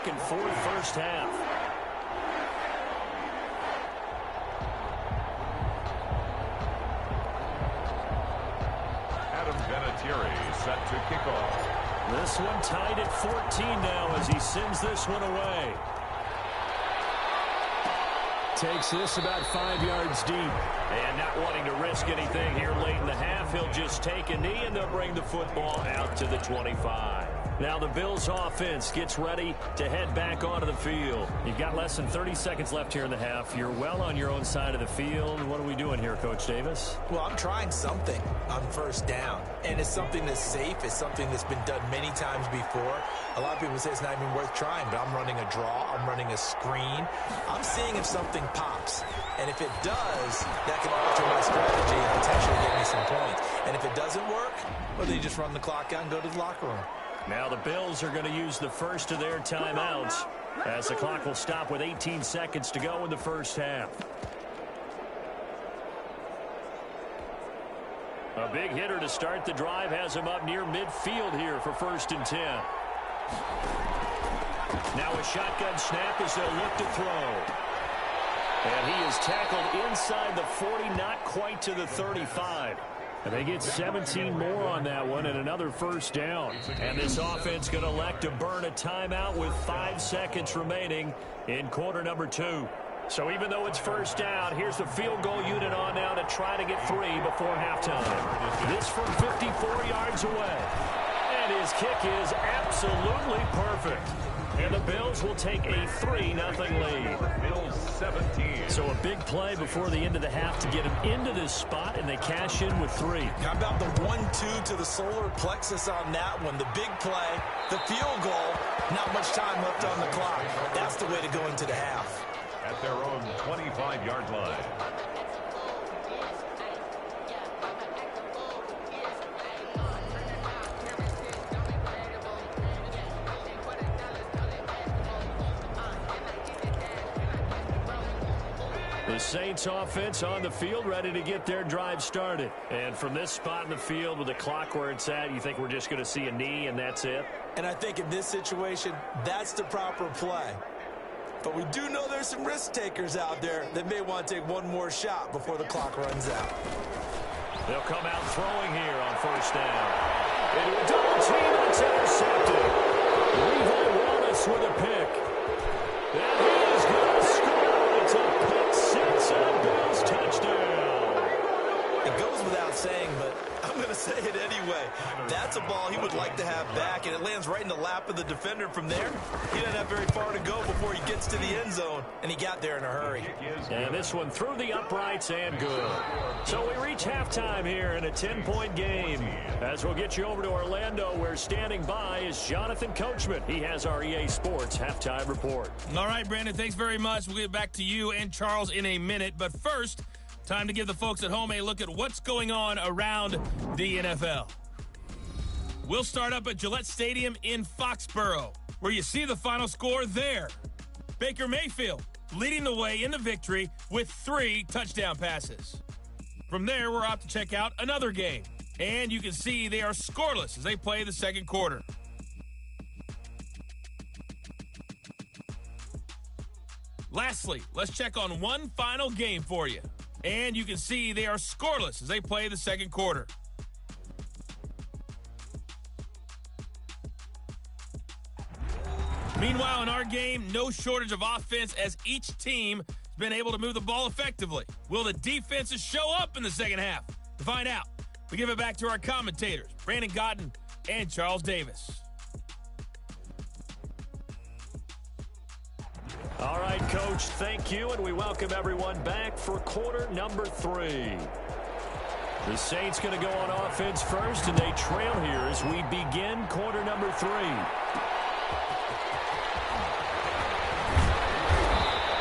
back and forth first half. Set to kick off. This one tied at 14 now as he sends this one away. Takes this about 5 yards deep. And not wanting to risk anything here late in the half, he'll just take a knee and they'll bring the football out to the 25. Now the Bills offense gets ready to head back onto the field. You've got less than 30 seconds left here in the half. You're well on your own side of the field. What are we doing here, Coach Davis? Well, I'm trying something on first down, and it's something that's safe. It's something that's been done many times before. A lot of people say it's not even worth trying, but I'm running a draw. I'm running a screen. I'm seeing if something pops, and if it does, that can alter my strategy and potentially get me some points. And if it doesn't work, well, then you just run the clock out and go to the locker room. Now the Bills are going to use the first of their timeouts as the clock will stop with 18 seconds to go in the first half. A big hitter to start the drive has him up near midfield here for 1st and 10. Now a shotgun snap as they'll look to throw. And he is tackled inside the 40, not quite to the 35. And they get 17 more on that one and another first down. And this offense going to elect to burn a timeout with 5 seconds remaining in quarter number 2. So even though it's first down, here's the field goal unit on now to try to get 3 before halftime. This from 54 yards away. And his kick is absolutely perfect. And the Bills will take a 3-0 lead. Bills 17. So a big play before the end of the half to get him into this spot, and they cash in with 3. How about the 1-2 to the solar plexus on that one? The big play, the field goal, not much time left on the clock. That's the way to go into the half. At their own 25-yard line. The Saints offense on the field ready to get their drive started. And from this spot in the field with the clock where it's at, you think we're just going to see a knee and that's it? And I think in this situation, that's the proper play. But we do know there's some risk takers out there that may want to take one more shot before the clock runs out. They'll come out throwing here on first down. Into a double team, and it's intercepted. Levi Wallace with a pick. And he is going to score. It's a pick six and a Bills touchdown. It goes without saying, but I'm going to say it anyway. That's a ball he would like to have back, and it lands right in the lap of the defender from there. He doesn't have very far to go before he gets to the end zone, and he got there in a hurry. And this one through the uprights and good. So we reach halftime here in a 10-point game. As we'll get you over to Orlando, where standing by is Jonathan Coachman. He has our EA Sports halftime report. All right, Brandon, thanks very much. We'll get back to you and Charles in a minute. But first, time to give the folks at home a look at what's going on around the NFL. We'll start up at Gillette Stadium in Foxborough, where you see the final score there. Baker Mayfield leading the way in the victory with 3 touchdown passes. From there, we're off to check out another game. And you can see they are scoreless as they play the second quarter. Lastly, let's check on one final game for you. And you can see they are scoreless as they play the second quarter. Meanwhile, in our game, no shortage of offense as each team has been able to move the ball effectively. Will the defenses show up in the second half? To find out, we give it back to our commentators, Brandon Godden and Charles Davis. All right, Coach, thank you, and we welcome everyone back for quarter number 3. The Saints going to go on offense first, and they trail here as we begin quarter number 3.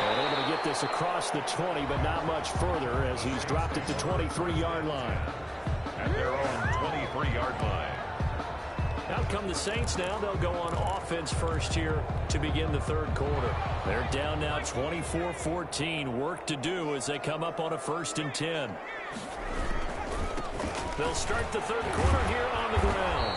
And able to get this across the 20, but not much further as he's dropped it to 23-yard line. At their own 23-yard line. Out come the Saints now. They'll go on offense first here to begin the third quarter. They're down now 24-14. Work to do as they come up on a 1st and 10. They'll start the third quarter here on the ground.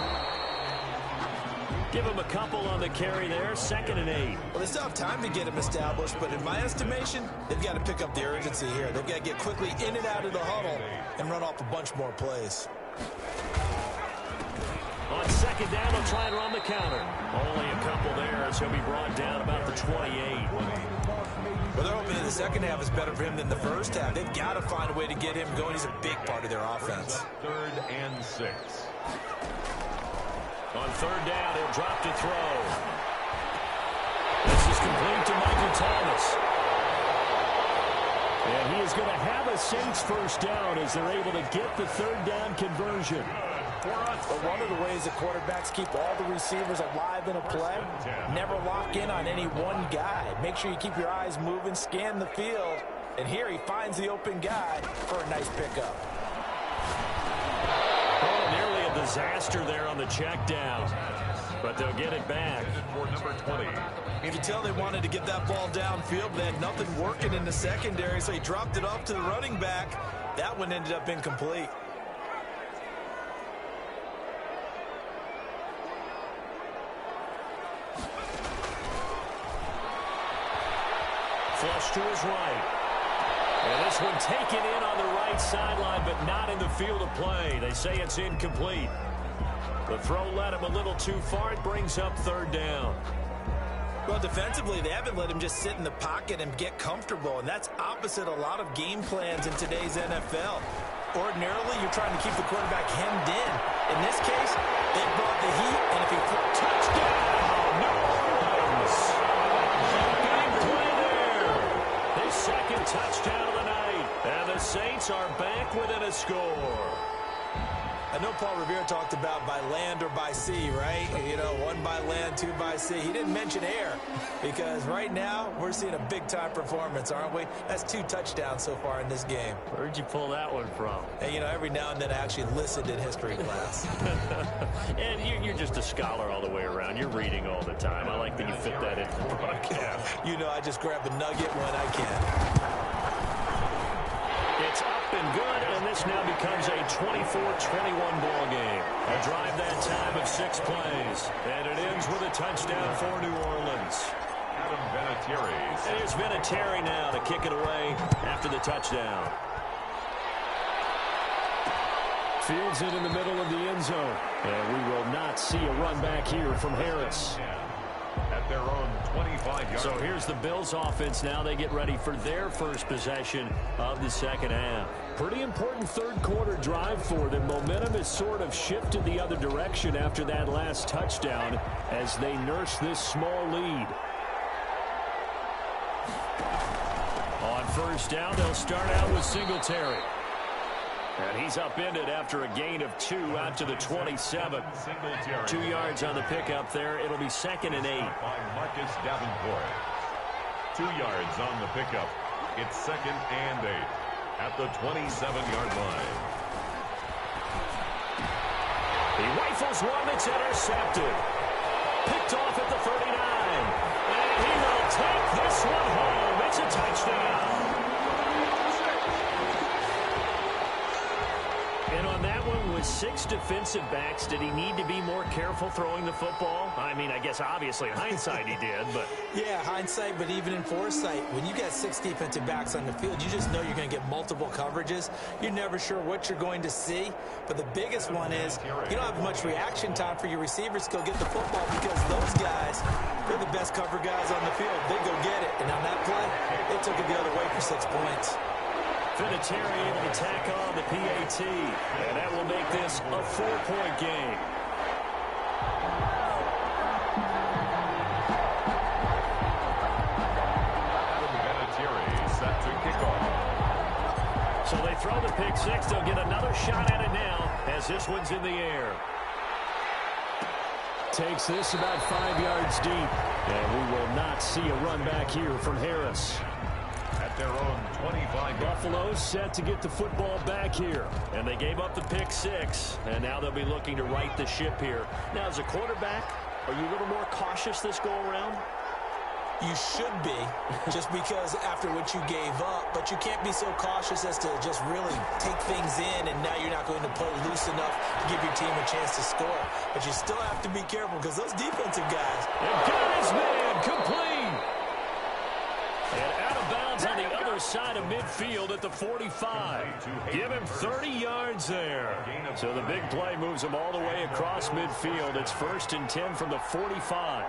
Give him a couple on the carry there, 2nd and 8. Well, they still have time to get him established, but in my estimation, they've got to pick up the urgency here. They've got to get quickly in and out of the huddle and run off a bunch more plays. On 2nd down, they'll try and run the counter. Only a couple there as he'll be brought down about the 28. Well, they're hoping that the second half is better for him than the first half. They've got to find a way to get him going. He's a big part of their offense. 3rd and 6. On 3rd down, he'll drop to throw. This is complete to Michael Thomas. And he is going to have a Saints first down as they're able to get the 3rd down conversion. But one of the ways that quarterbacks keep all the receivers alive in a play, never lock in on any one guy. Make sure you keep your eyes moving, scan the field. And here he finds the open guy for a nice pickup. Oh, nearly a disaster there on the check down. But they'll get it back. For number 20. You can tell they wanted to get that ball downfield. They had nothing working in the secondary, so he dropped it off to the running back. That one ended up incomplete. Flush to his right. And this one taken in on the right sideline, but not in the field of play. They say it's incomplete. The throw led him a little too far. It brings up 3rd down. Well, defensively, they haven't let him just sit in the pocket and get comfortable, and that's opposite a lot of game plans in today's NFL. Ordinarily, you're trying to keep the quarterback hemmed in. In this case, they brought the heat, and if he throws touchdown, New Orleans. Big play there. His 2nd touchdown of the night. And the Saints are back within a score. I know Paul Revere talked about by land or by sea, right? You know, 1 by land, 2 by sea. He didn't mention air because right now we're seeing a big-time performance, aren't we? That's 2 touchdowns so far in this game. Where'd you pull that one from? And, you know, every now and then I actually listened in history class. And you're just a scholar all the way around. You're reading all the time. I like that you fit that into the broadcast. You know, I just grab a nugget when I can. It's up and good, and this now becomes a 24-21 ball game. A drive that time of 6 plays, and it ends with a touchdown for New Orleans. Adam Vinatieri. It is Vinatieri now to kick it away after the touchdown. Fields it in the middle of the end zone, and we will not see a run back here from Harris. At their own 25-yard. So here's the Bills offense now. They get ready for their first possession of the second half. Pretty important 3rd quarter drive for them. Momentum has sort of shifted the other direction after that last touchdown as they nurse this small lead. On 1st down, they'll start out with Singletary. And he's upended after a gain of 2 out to the 27. 2 yards on the pickup there. It'll be 2nd and 8. By Marcus Davenport. 2 yards on the pickup. It's 2nd and 8 at the 27-yard line. He rifles one that's intercepted. Picked off at the 39. And he will take this one home. It's a touchdown. And on that one, with 6 defensive backs, did he need to be more careful throwing the football? I mean, I guess obviously in hindsight he did, but... Yeah, hindsight, but even in foresight, when you got 6 defensive backs on the field, you just know you're going to get multiple coverages. You're never sure what you're going to see. But the biggest one is you don't have much reaction time for your receivers to go get the football because those guys, they're the best cover guys on the field. They go get it. And on that play, they took it the other way for 6 points. Vinatieri able to tack on the PAT, and that will make this a 4-point game. Vinatieri set to kick off. So they throw the pick 6. They'll get another shot at it now as this one's in the air. Takes this about 5 yards deep, and we will not see a run back here from Harris. At their own 25. Buffalo set to get the football back here. And they gave up the pick 6. And now they'll be looking to right the ship here. Now, as a quarterback, are you a little more cautious this go around? You should be, just because after what you gave up, but you can't be so cautious as to just really take things in, and now you're not going to play loose enough to give your team a chance to score. But you still have to be careful because those defensive guys. And got his man complete. And out of bounds on the other side of midfield at the 45. Give him 30 yards there. So the big play moves him all the way across midfield. It's 1st and 10 from the 45.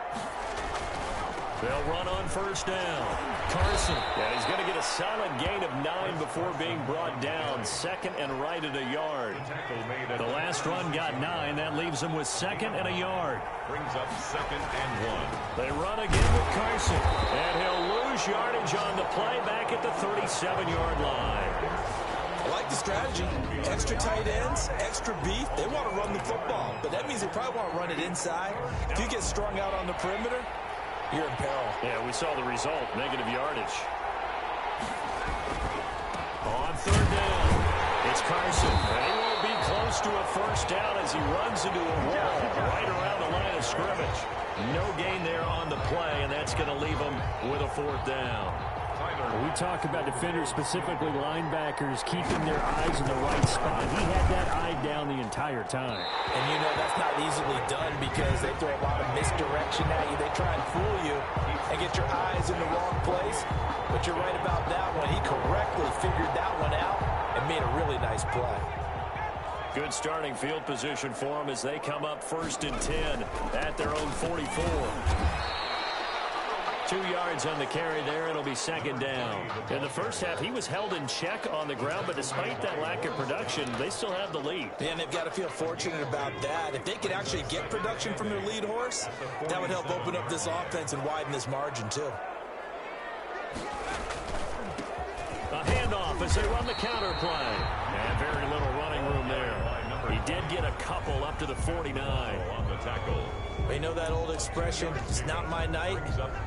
They'll run on first down. Carson. Yeah, he's going to get a solid gain of 9 before being brought down. 2nd and right at a yard. The last run got 9. That leaves him with 2nd and a yard. Brings up 2nd and 1. They run again with Carson. And he'll lose yardage on the play back at the 37-yard line. I like the strategy. Extra tight ends, extra beef. They want to run the football, but that means they probably want to run it inside. If you get strung out on the perimeter, you're in peril. Yeah, we saw the result, negative yardage. On 3rd down, it's Carson. And he won't be close to a first down as he runs into a wall right around the line of scrimmage. No gain there on the play, and that's going to leave him with a 4th down. We talk about defenders, specifically linebackers, keeping their eyes in the right spot. He had that eye down the entire time. And you know that's not easily done because they throw a lot of misdirection at you. They try and fool you and get your eyes in the wrong place. But you're right about that one. He correctly figured that one out and made a really nice play. Good starting field position for them as they come up 1st and 10 at their own 44. 2 yards on the carry there. It'll be 2nd down. In the first half, he was held in check on the ground, but despite that lack of production, they still have the lead. And they've got to feel fortunate about that. If they could actually get production from their lead horse, that would help open up this offense and widen this margin, too. A handoff as they run the counter play. And very little running room there. He did get a couple up to the 49. On the tackle. You know that old expression, it's not my night?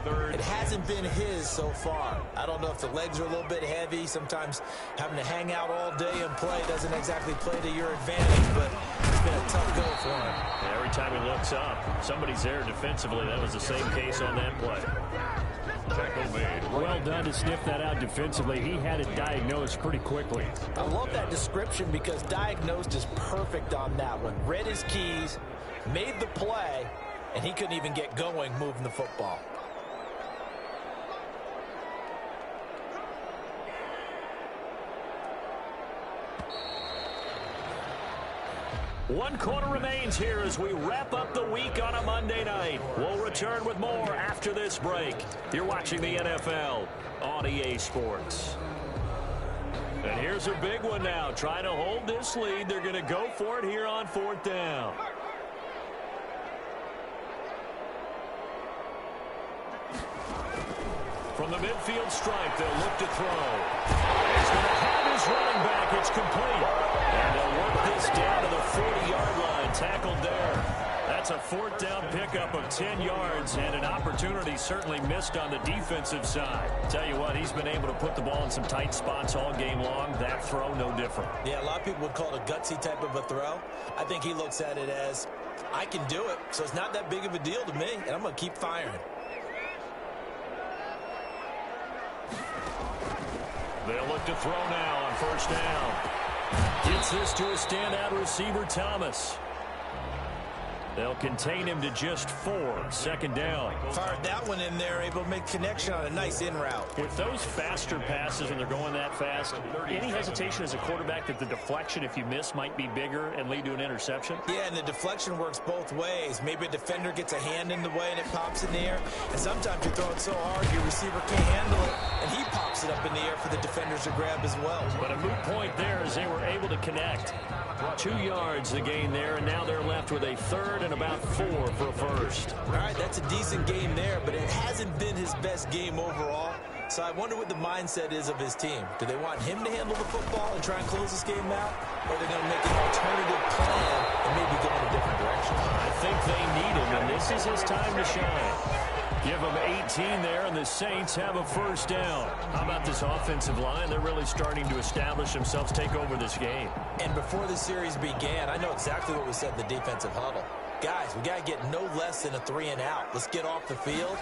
It hasn't been his so far. I don't know if the legs are a little bit heavy. Sometimes having to hang out all day and play doesn't exactly play to your advantage, but it's been a tough go for him. Yeah, every time he looks up, somebody's there defensively. That was the same case on that play. Tackle made. Well done to sniff that out defensively. He had it diagnosed pretty quickly. I love that description because diagnosed is perfect on that one. Read his keys, made the play, and he couldn't even get going moving the football. One quarter remains here as we wrap up the week on a Monday night. We'll return with more after this break. You're watching the NFL on EA Sports. And here's a big one now. Trying to hold this lead. They're going to go for it here on 4th down. From the midfield stripe, they'll look to throw. He's going to have his running back. It's complete. And they'll work this down to the 40-yard line. Tackled there. That's a 4th down pickup of 10 yards and an opportunity certainly missed on the defensive side. Tell you what, he's been able to put the ball in some tight spots all game long. That throw, no different. Yeah, a lot of people would call it a gutsy type of a throw. I think he looks at it as, I can do it, so it's not that big of a deal to me, and I'm going to keep firing. They'll look to throw now on 1st down. Gets this to a standout receiver, Thomas. They'll contain him to just 4. 2nd down. Fired that one in there, able to make connection on a nice in route. With those faster passes and they're going that fast, any hesitation as a quarterback that the deflection, if you miss, might be bigger and lead to an interception? Yeah, and the deflection works both ways. Maybe a defender gets a hand in the way and it pops in the air. And sometimes you throw it so hard your receiver can't handle it, and he pops it up in the air for the defenders to grab as well. But a moot point there as they were able to connect. 2 yards the gain there, and now they're left with a 3rd and about 4 for a first. All right, that's a decent game there, but it hasn't been his best game overall. So I wonder what the mindset is of his team. Do they want him to handle the football and try and close this game out? Or are they going to make an alternative plan and maybe go in a different direction? I think they need him, and this is his time to shine. Give them 18 there, and the Saints have a 1st down. How about this offensive line? They're really starting to establish themselves, take over this game. And before the series began, I know exactly what we said in the defensive huddle. guys, we got to get no less than a 3-and-out. Let's get off the field.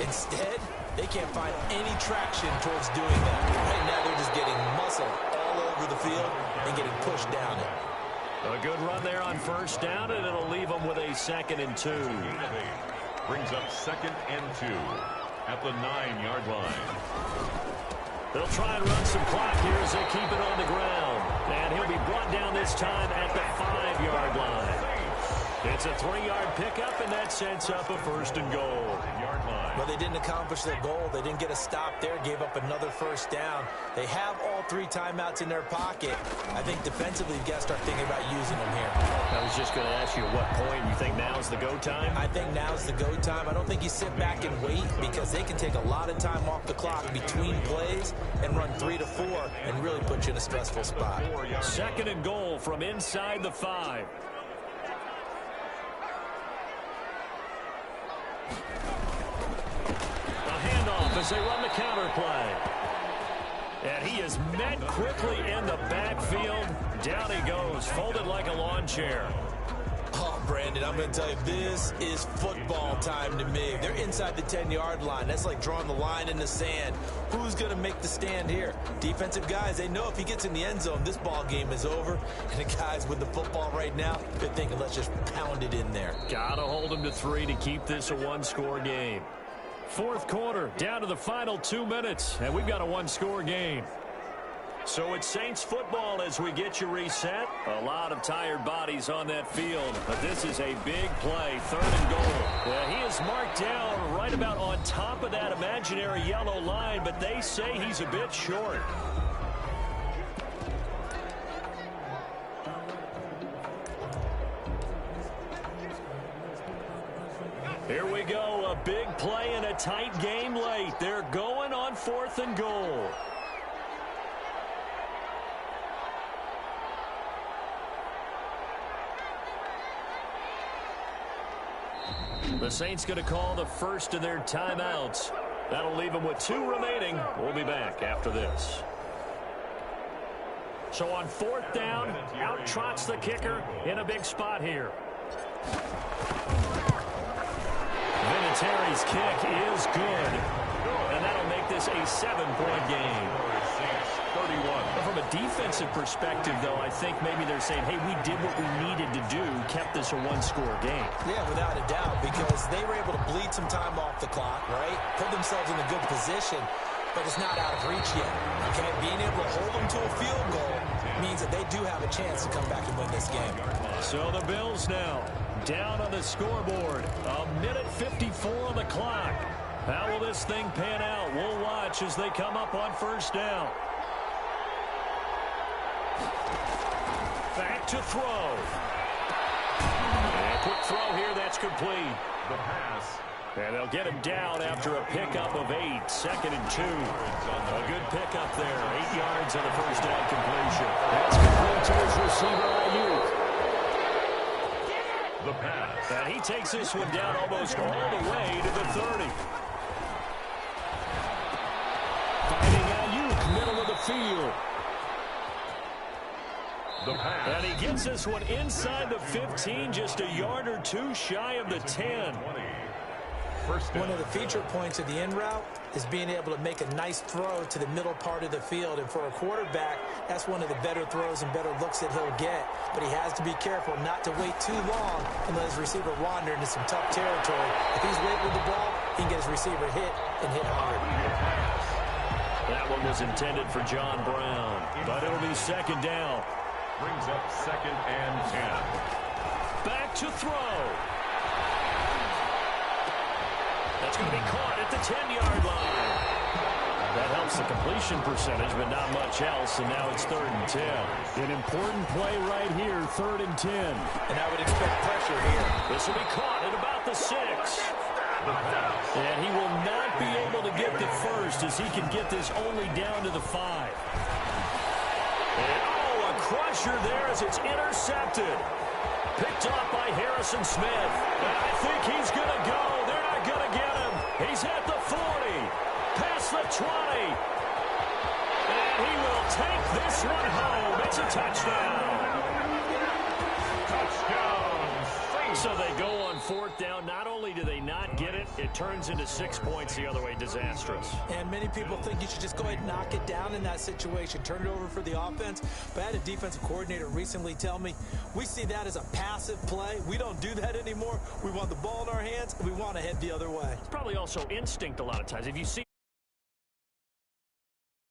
Instead, they can't find any traction towards doing that. Right now, they're just getting muscle all over the field and getting pushed down it. A good run there on first down, and it'll leave them with a 2nd and 2. Brings up 2nd and 2 at the 9-yard line. They'll try and run some clock here as they keep it on the ground. And he'll be brought down this time at the 5-yard line. It's a 3-yard pickup, and that sets up a 1st and goal. Well, they didn't accomplish their goal. They didn't get a stop there, gave up another 1st down. They have all 3 timeouts in their pocket. I think defensively, you've got to start thinking about using them here. I was just going to ask you at what point you think now's the go time? I think now's the go time. I don't think you sit back and wait because they can take a lot of time off the clock between plays and run 3 to 4 and really put you in a stressful spot. 2nd and goal from inside the 5. As they run the counter play. And he is met quickly in the backfield. Down he goes, folded like a lawn chair. Oh, Brandon, I'm going to tell you, this is football time to me. They're inside the 10-yard line. That's like drawing the line in the sand. Who's going to make the stand here? Defensive guys, they know if he gets in the end zone, this ball game is over. And the guys with the football right now, they're thinking, let's just pound it in there. Got to hold him to 3 to keep this a 1-score game. 4th quarter, down to the final 2 minutes, and we've got a 1-score game. So it's Saints football as we get you reset. A lot of tired bodies on that field, but this is a big play, 3rd and goal. Yeah, he is marked down right about on top of that imaginary yellow line, but they say he's a bit short. Here we go, a big play in a tight game late. They're going on 4th and goal. The Saints going to call the first of their timeouts. That'll leave them with 2 remaining. We'll be back after this. So on 4th down, out trots the kicker in a big spot here. Vinatieri's kick is good, and that'll make this a 7-point game. 31. From a defensive perspective, though, I think maybe they're saying, hey, we did what we needed to do, kept this a 1-score game. Yeah, without a doubt, because they were able to bleed some time off the clock, right? Put themselves in a good position, but it's not out of reach yet, okay? Being able to hold them to a field goal means that they do have a chance to come back and win this game. So the Bills now down on the scoreboard. 1:54 on the clock. How will this thing pan out? We'll watch as they come up on 1st down. Back to throw. And a quick throw here. That's complete. The pass. And they'll get him down after a pickup of 8. 2nd and 2. A good pickup there. 8 yards on the 1st down completion. That's complete to his receiver, Ayuk. The pass. And he takes this one down almost all the way to the 30. Finding Ayuk, middle of the field. The pass. And he gets this one inside the 15, just a yard or 2 shy of the 10. One of the feature points of the in route is being able to make a nice throw to the middle part of the field. And for a quarterback, that's one of the better throws and better looks that he'll get. But he has to be careful not to wait too long and let his receiver wander into some tough territory. If he's late with the ball, he can get his receiver hit and hit hard. That one was intended for John Brown, but it'll be 2nd down. Brings up 2nd and 10. Back to throw. That's going to be caught at the 10-yard line. That helps the completion percentage, but not much else, and now it's 3rd and 10. An important play right here, 3rd and 10. And I would expect pressure here. This will be caught at about the 6. And he will not be able to get the first as he can get this only down to the 5. And, oh, a crusher there as it's intercepted. Picked off by Harrison Smith. And I think he's going to go. They're not going to get him. He's at the 40. Past the 20. And he will take this one home. It's a touchdown. Touchdown, Saints. So they go on fourth down. Not only do they not get it, it turns into 6 points the other way. Disastrous. And many people think you should just go ahead and knock it down in that situation. Turn it over for the offense. But I had a defensive coordinator recently tell me, we see that as a passive play. We don't do that anymore. We want the ball in our hands, and we want to head the other way. It's probably also instinct a lot of times. If you see